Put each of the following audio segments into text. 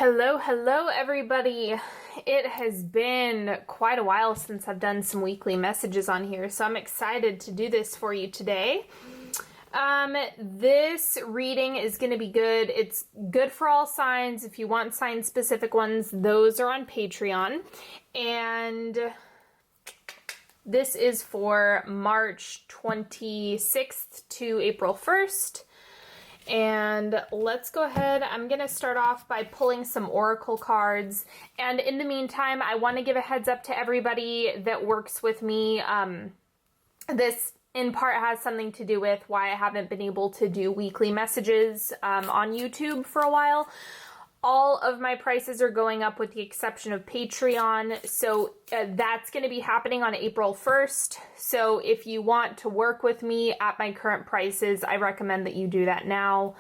Hello everybody. It has been quite a while since I've done some weekly messages on here, so I'm excited to do this for you today. This reading is going to be good. It's good for all signs. If you want sign-specific ones, those are on Patreon. And this is for March 26th to April 1st. And let's go ahead. I'm going to start off by pulling some oracle cards. And in the meantime, I want to give a heads up to everybody that works with me. This in part has something to do with why I haven't been able to do weekly messages on YouTube for a while. All of my prices are going up with the exception of Patreon, so that's going to be happening on April 1st. So if you want to work with me at my current prices, I recommend that you do that now.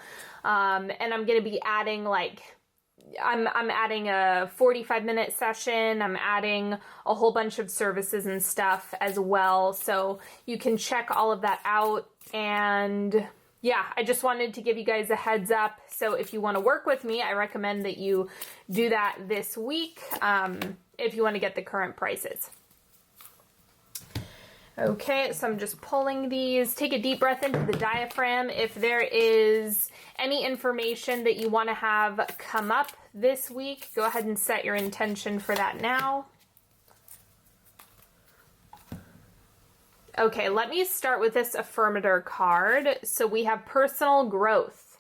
And I'm going to be adding I'm adding a 45-minute session. I'm adding a whole bunch of services and stuff as well. So you can check all of that out. And yeah, I just wanted to give you guys a heads up. So if you want to work with me, I recommend that you do that this week if you want to get the current prices. Okay, so I'm just pulling these. Take a deep breath into the diaphragm. If there is any information that you want to have come up this week, go ahead and set your intention for that now. Okay, let me start with this Affirmator card. So we have personal growth.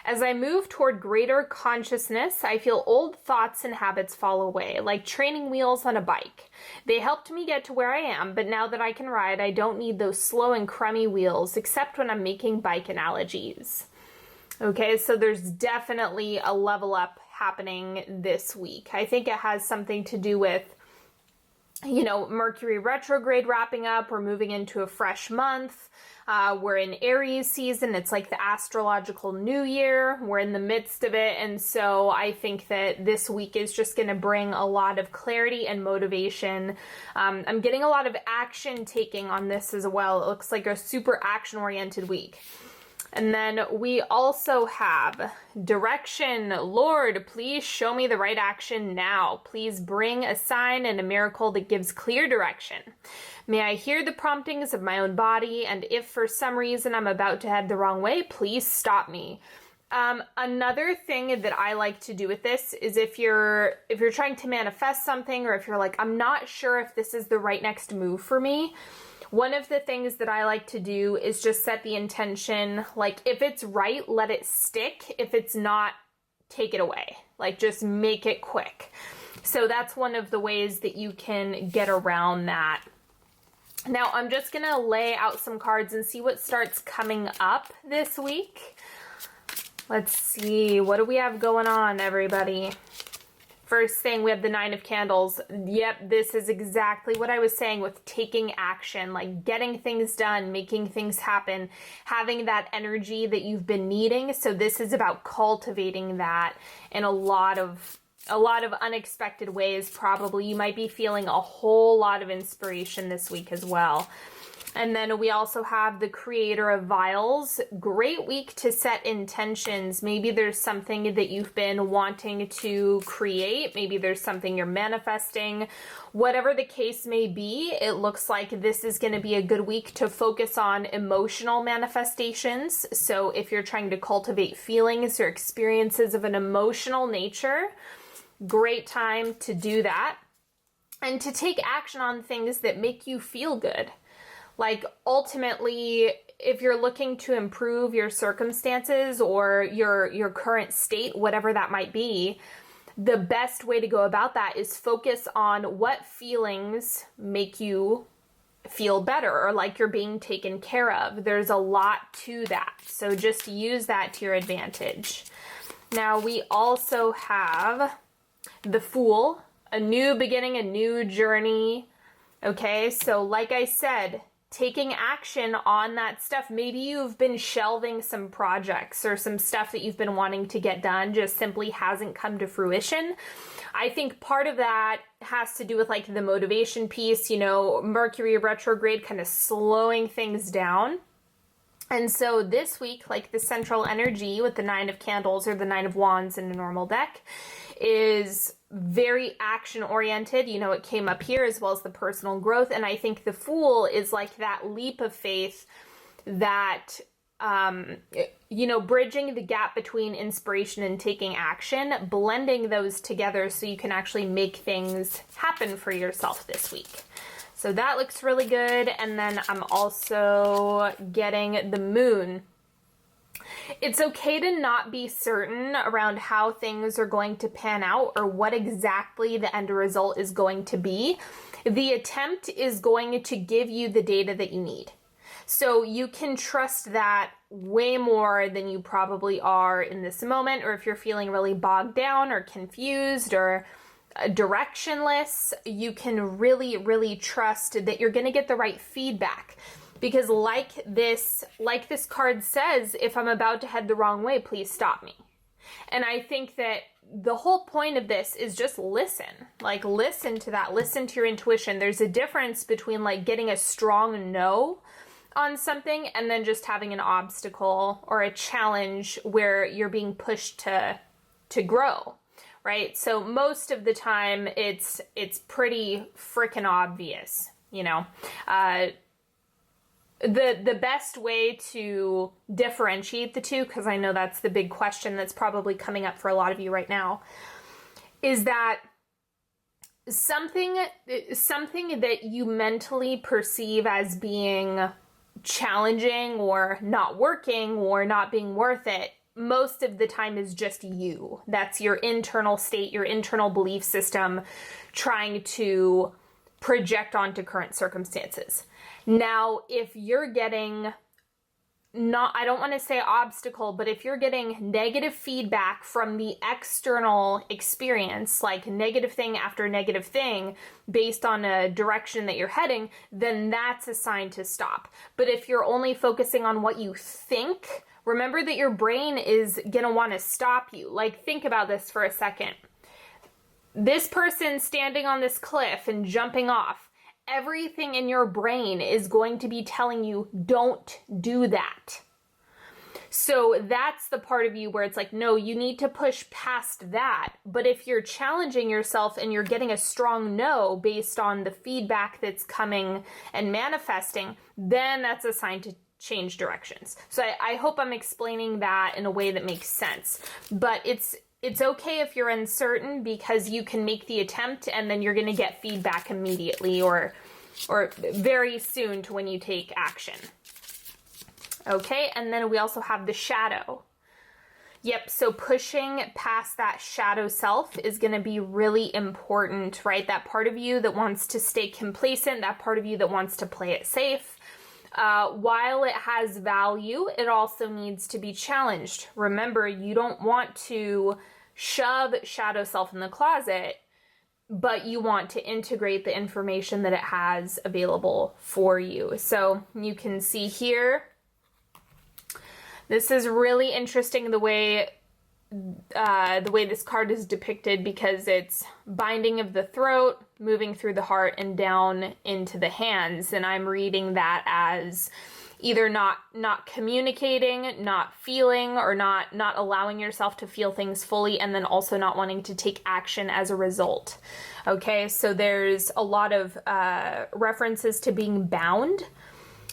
As I move toward greater consciousness, I feel old thoughts and habits fall away, like training wheels on a bike. They helped me get to where I am, but now that I can ride, I don't need those slow and crummy wheels, except when I'm making bike analogies. Okay, so there's definitely a level up happening this week. I think it has something to do with Mercury retrograde wrapping up. We're moving into a fresh month. We're in Aries season. It's like the astrological new year. We're in the midst of it. And so I think that this week is just going to bring a lot of clarity and motivation. I'm getting a lot of action taking on this as well. It looks like a super action-oriented week. And then we also have direction. Lord, please show me the right action now. Please bring a sign and a miracle that gives clear direction. May I hear the promptings of my own body, and if for some reason I'm about to head the wrong way, please stop me. Another thing that I like to do with this is if you're trying to manifest something, or if you're like, I'm not sure if this is the right next move for me, one of the things that I like to do is just set the intention, like if it's right, let it stick. If it's not, take it away. Like just make it quick. So that's one of the ways that you can get around that. Now I'm just going to lay out some cards and see what starts coming up this week. Let's see, what do we have going on, everybody? First thing, we have the Nine of Candles. Yep, this is exactly what I was saying with taking action, like getting things done, making things happen, having that energy that you've been needing. So this is about cultivating that in a lot of unexpected ways. Probably you might be feeling a whole lot of inspiration this week as well. And then we also have the Creator of Vials. Great week to set intentions. Maybe there's something that you've been wanting to create. Maybe there's something you're manifesting. Whatever the case may be, it looks like this is going to be a good week to focus on emotional manifestations. So if you're trying to cultivate feelings or experiences of an emotional nature, great time to do that. And to take action on things that make you feel good. Like ultimately, if you're looking to improve your circumstances or your current state, whatever that might be, the best way to go about that is focus on what feelings make you feel better or like you're being taken care of. There's a lot to that. So just use that to your advantage. Now we also have the Fool, a new beginning, a new journey. Okay, so like I said, taking action on that stuff. Maybe you've been shelving some projects or some stuff that you've been wanting to get done just simply hasn't come to fruition. I think part of that has to do with like the motivation piece, Mercury retrograde kind of slowing things down. And so this week, like the central energy with the Nine of Candles or the Nine of Wands in a normal deck is very action oriented. You know, it came up here as well as the personal growth. And I think the Fool is like that leap of faith that, you know, bridging the gap between inspiration and taking action, blending those together so you can actually make things happen for yourself this week. So that looks really good. And then I'm also getting the Moon. It's okay to not be certain around how things are going to pan out or what exactly the end result is going to be. The attempt is going to give you the data that you need. So you can trust that way more than you probably are in this moment, or if you're feeling really bogged down or confused or directionless, you can really, really trust that you're going to get the right feedback. Because like this card says, if I'm about to head the wrong way, please stop me. And I think that the whole point of this is just listen. Like, listen to that. Listen to your intuition. There's a difference between like getting a strong no on something and then just having an obstacle or a challenge where you're being pushed to grow. Right? So most of the time it's pretty freaking obvious, you know. The best way to differentiate the two, because I know that's the big question that's probably coming up for a lot of you right now, is that something that you mentally perceive as being challenging or not working or not being worth it, most of the time is just you. That's your internal state, your internal belief system trying to project onto current circumstances. Now, if you're getting I don't want to say obstacle, but if you're getting negative feedback from the external experience, like negative thing after negative thing based on a direction that you're heading, then that's a sign to stop. But if you're only focusing on what you think, remember that your brain is going to want to stop you. Like, think about this for a second. This person standing on this cliff and jumping off, everything in your brain is going to be telling you, don't do that. So that's the part of you where it's like, no, you need to push past that. But if you're challenging yourself and you're getting a strong no based on the feedback that's coming and manifesting, then that's a sign to change directions. So I hope I'm explaining that in a way that makes sense. But it's okay if you're uncertain, because you can make the attempt and then you're going to get feedback immediately or very soon to when you take action. Okay, and then we also have the shadow. Yep, so pushing past that shadow self is going to be really important, right? That part of you that wants to stay complacent, that part of you that wants to play it safe. While it has value, it also needs to be challenged. Remember, you don't want to shove shadow self in the closet, but you want to integrate the information that it has available for you. So you can see here, this is really interesting the way this card is depicted, because it's binding of the throat, moving through the heart and down into the hands. And I'm reading that as either not communicating, not feeling, or not allowing yourself to feel things fully, and then also not wanting to take action as a result. Okay, so there's a lot of references to being bound,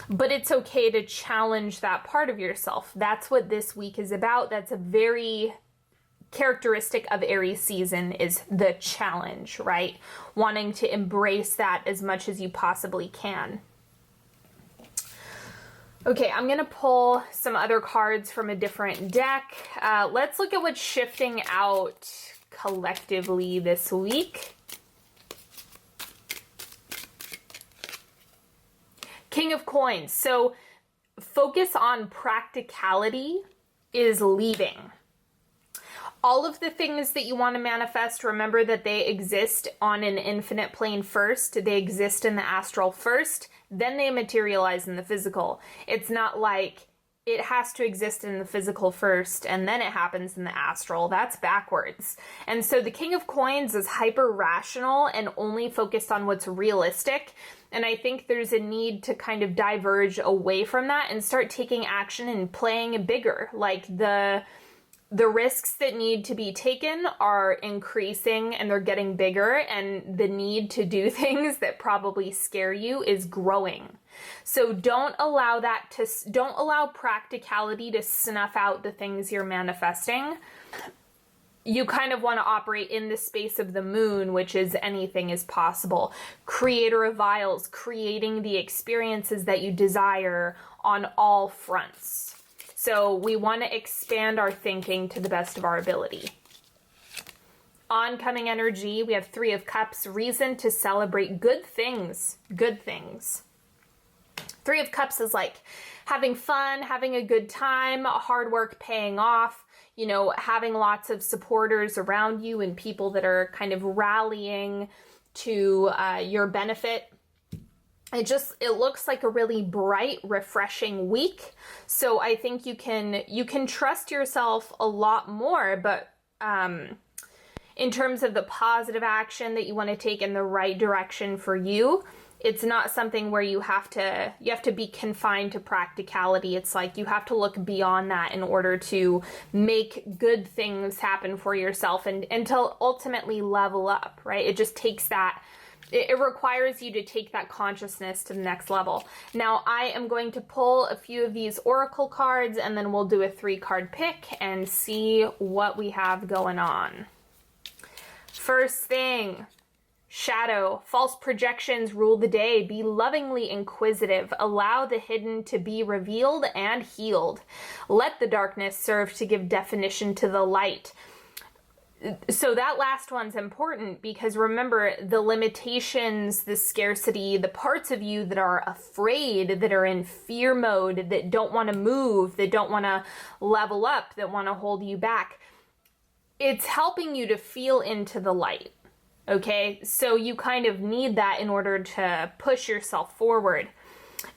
but it's okay to challenge that part of yourself. That's what this week is about. That's a very characteristic of Aries season, is the challenge, right? Wanting to embrace that as much as you possibly can. Okay, I'm going to pull some other cards from a different deck. Let's look at what's shifting out collectively this week. King of Coins. So focus on practicality is leaving. All of the things that you want to manifest, remember that they exist on an infinite plane first. They exist in the astral first, then they materialize in the physical. It's not like it has to exist in the physical first, and then it happens in the astral. That's backwards. And so the King of Coins is hyper rational and only focused on what's realistic. And I think there's a need to kind of diverge away from that and start taking action and playing bigger. Like the risks that need to be taken are increasing and they're getting bigger, and the need to do things that probably scare you is growing. So don't allow practicality to snuff out the things you're manifesting. You kind of want to operate in the space of the moon, which is anything is possible. Creator of Vials, creating the experiences that you desire on all fronts. So we want to expand our thinking to the best of our ability. Oncoming energy, we have Three of Cups, reason to celebrate good things. Good things. Three of Cups is like having fun, having a good time, hard work paying off, you know, having lots of supporters around you and people that are kind of rallying to your benefit. It looks like a really bright, refreshing week. So I think you can trust yourself a lot more, but in terms of the positive action that you want to take in the right direction for you, it's not something where you have to be confined to practicality. It's like you have to look beyond that in order to make good things happen for yourself and to ultimately level up, right? It just takes that. It requires you to take that consciousness to the next level. Now, I am going to pull a few of these oracle cards, and then we'll do a 3-card pick and see what we have going on. First thing, Shadow. False projections rule the day. Be lovingly inquisitive. Allow the hidden to be revealed and healed. Let the darkness serve to give definition to the light. So that last one's important because remember the limitations, the scarcity, the parts of you that are afraid, that are in fear mode, that don't want to move, that don't want to level up, that want to hold you back. It's helping you to feel into the light, okay? So you kind of need that in order to push yourself forward.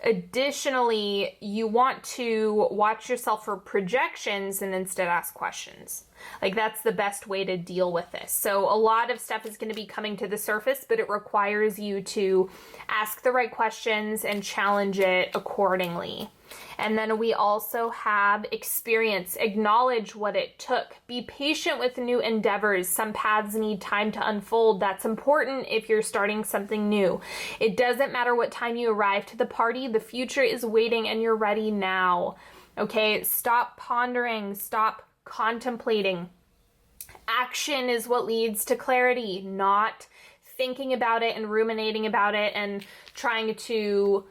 Additionally, you want to watch yourself for projections and instead ask questions. Like that's the best way to deal with this. So a lot of stuff is going to be coming to the surface, but it requires you to ask the right questions and challenge it accordingly. And then we also have experience. Acknowledge what it took. Be patient with new endeavors. Some paths need time to unfold. That's important if you're starting something new. It doesn't matter what time you arrive to the party. The future is waiting and you're ready now. Okay, stop pondering. Stop contemplating. Action is what leads to clarity, not thinking about it and ruminating about it and trying to,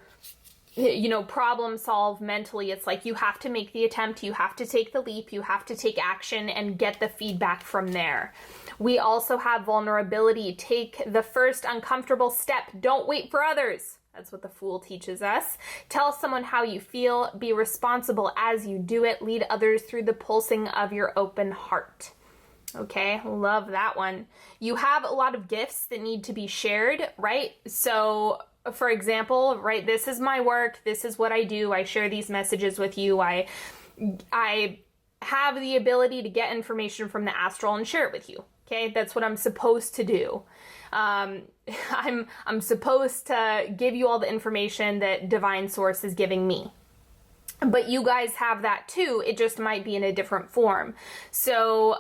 you know, problem solve mentally. It's like you have to make the attempt, you have to take the leap, you have to take action and get the feedback from there. We also have vulnerability. Take the first uncomfortable step. Don't wait for others. That's what the Fool teaches us. Tell someone how you feel. Be responsible as you do it. Lead others through the pulsing of your open heart. Okay, love that one. You have a lot of gifts that need to be shared, right? So, for example, right, this is my work. This is what I do. I share these messages with you. I have the ability to get information from the astral and share it with you. Okay, that's what I'm supposed to do. I'm supposed to give you all the information that Divine Source is giving me. But you guys have that too. It just might be in a different form. So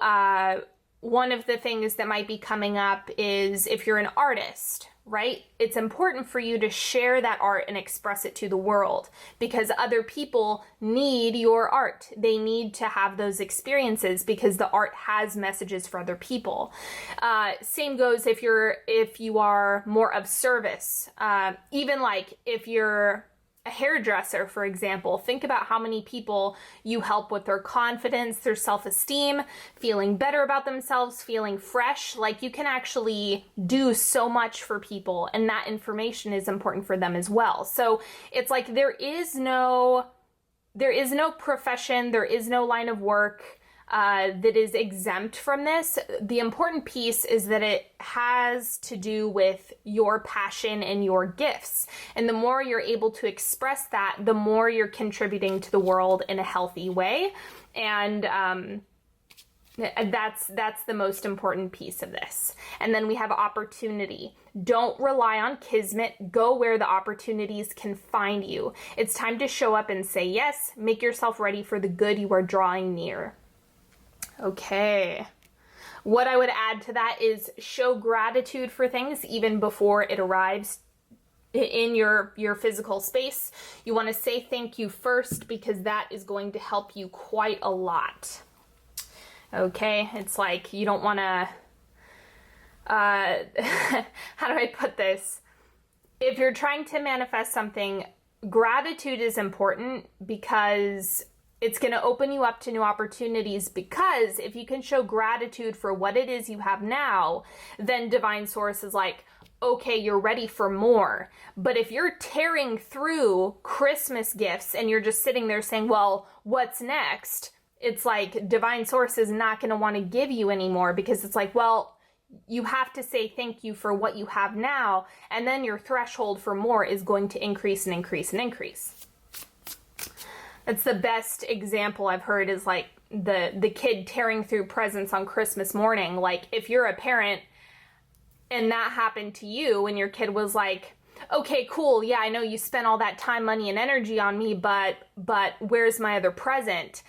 one of the things that might be coming up is if you're an artist, right? It's important for you to share that art and express it to the world because other people need your art. They need to have those experiences because the art has messages for other people. Same goes if you are more of service. Even like if you're a hairdresser, for example, think about how many people you help with their confidence, their self-esteem, feeling better about themselves, feeling fresh. Like you can actually do so much for people and that information is important for them as well. So it's like there is no profession, there is no line of work that is exempt from this. The important piece is that it has to do with your passion and your gifts. And the more you're able to express that, the more you're contributing to the world in a healthy way. And that's the most important piece of this. And then we have opportunity. Don't rely on kismet. Go where the opportunities can find you. It's time to show up and say yes. Make yourself ready for the good you are drawing near. Okay. What I would add to that is show gratitude for things even before it arrives in your physical space. You want to say thank you first because that is going to help you quite a lot. Okay, it's like you don't want to, how do I put this? If you're trying to manifest something, gratitude is important because it's going to open you up to new opportunities, because if you can show gratitude for what it is you have now, then divine source is like, okay, you're ready for more. But if you're tearing through Christmas gifts and you're just sitting there saying, well, what's next? It's like divine source is not going to want to give you anymore, because it's like, well, you have to say thank you for what you have now, and then your threshold for more is going to increase and increase and increase. That's the best example I've heard, is like the kid tearing through presents on Christmas morning. Like if you're a parent and that happened to you and your kid was like, okay, cool, yeah, I know you spent all that time, money, and energy on me, but where's my other present?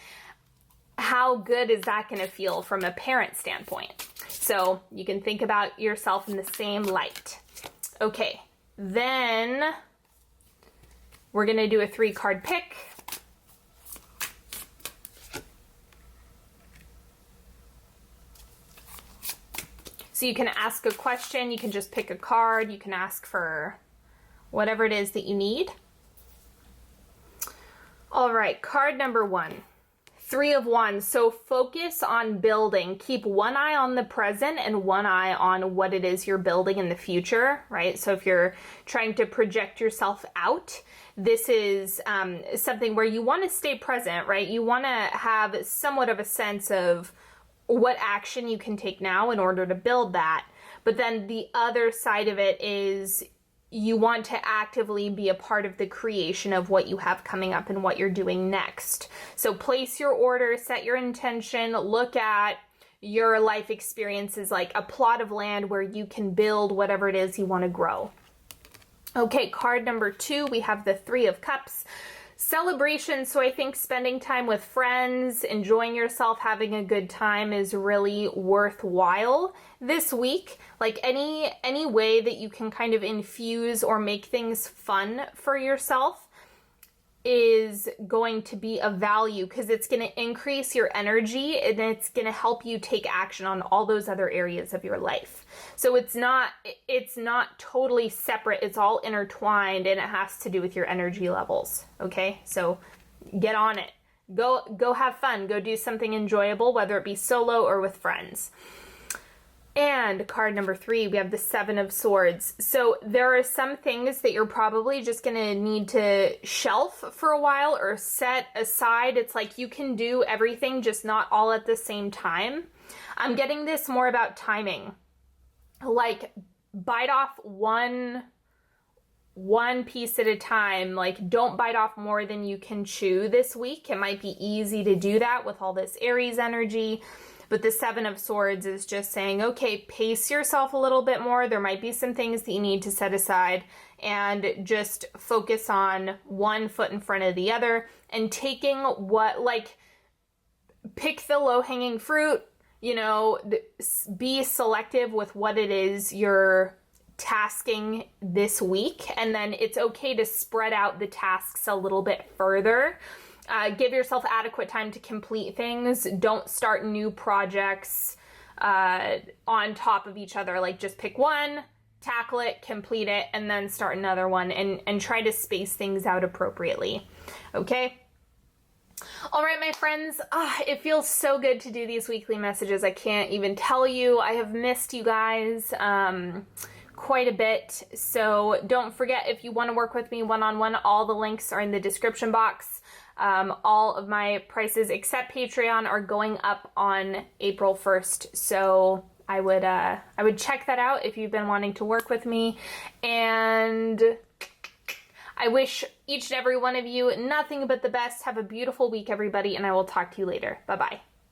How good is that going to feel from a parent standpoint? So you can think about yourself in the same light. Okay, then we're going to do a 3-card pick. So you can ask a question, you can just pick a card, you can ask for whatever it is that you need. All right, card number 1. 3 of Wands. So focus on building. Keep one eye on the present and one eye on what it is you're building in the future, right? So if you're trying to project yourself out, this is something where you want to stay present, right? You want to have somewhat of a sense of what action you can take now in order to build that. But then the other side of it is you want to actively be a part of the creation of what you have coming up and what you're doing next. So place your order, set your intention, look at your life experiences like a plot of land where you can build whatever it is you want to grow. Okay, card number 2, we have the 3 of Cups. Celebration. So I think spending time with friends, enjoying yourself, having a good time is really worthwhile this week. Like any way that you can kind of infuse or make things fun for yourself is going to be of value, because it's going to increase your energy and it's going to help you take action on all those other areas of your life. So it's not totally separate. It's all intertwined, and it has to do with your energy levels. Okay, so get on it. Go have fun. Go do something enjoyable, whether it be solo or with friends. And card number 3, we have the 7 of Swords. So there are some things that you're probably just going to need to shelf for a while or set aside. It's like you can do everything, just not all at the same time. I'm getting this more about timing. Like bite off one piece at a time. Like don't bite off more than you can chew this week. It might be easy to do that with all this Aries energy. But the 7 of Swords is just saying, okay, pace yourself a little bit more. There might be some things that you need to set aside and just focus on one foot in front of the other and taking pick the low-hanging fruit, be selective with what it is you're tasking this week. And then it's okay to spread out the tasks a little bit further. Give yourself adequate time to complete things. Don't start new projects on top of each other. Like just pick one, tackle it, complete it, and then start another one, and try to space things out appropriately. Okay? All right, my friends, it feels so good to do these weekly messages. I can't even tell you. I have missed you guys quite a bit. So don't forget, if you want to work with me one-on-one, all the links are in the description box. All of my prices except Patreon are going up on April 1st, so I would check that out if you've been wanting to work with me. And I wish each and every one of you nothing but the best. Have a beautiful week, everybody, and I will talk to you later. Bye-bye.